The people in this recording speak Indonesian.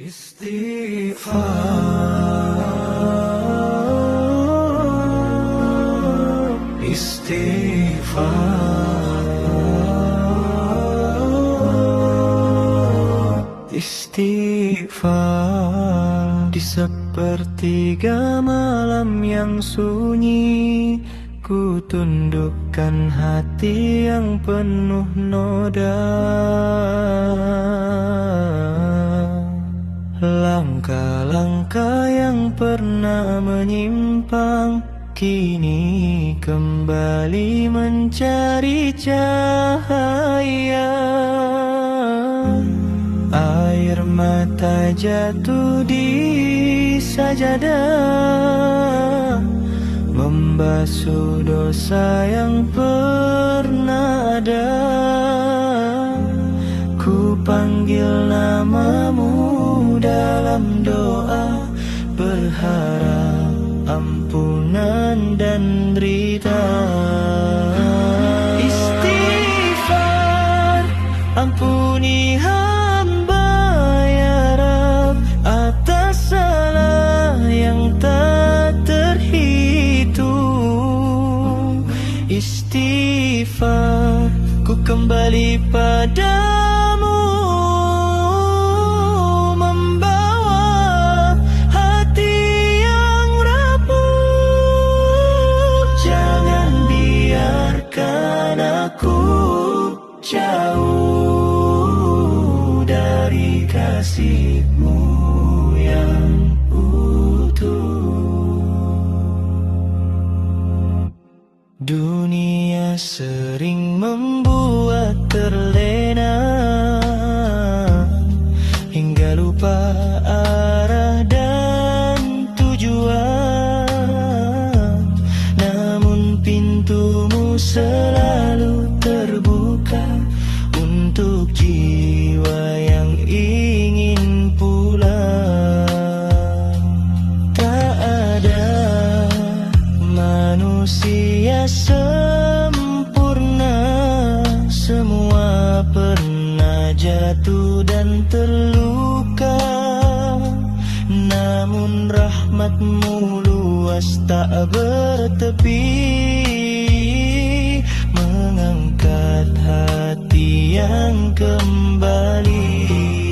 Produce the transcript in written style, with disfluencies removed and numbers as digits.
Istighfar, istighfar, istighfar. Di sepertiga malam yang sunyi, ku tundukkan hati yang penuh noda. Langkah-langkah yang pernah menyimpang kini kembali mencari cahaya. Air mata jatuh di sajadah, membasuh dosa yang pernah ada. Ku panggil namamu dalam doa, berharap ampunan dan rida. Istighfar, ampuni hamba ya Rab, atas salah yang tak terhitung. Istighfar, ku kembali padamu, membawa hati yang rapuh. Jangan biarkan aku jauh dari kasih-Mu yang utuh. Dunia sering membuat terlena hingga lupa arah dan tujuan. Namun pintumu selalu terbuka untuk jiwa yang ingin pulang. Tak ada manusia sempurna, semua pernah jatuh dan terluka. Namun rahmat-Mu luas tak bertepi, mengangkat hati yang kembali.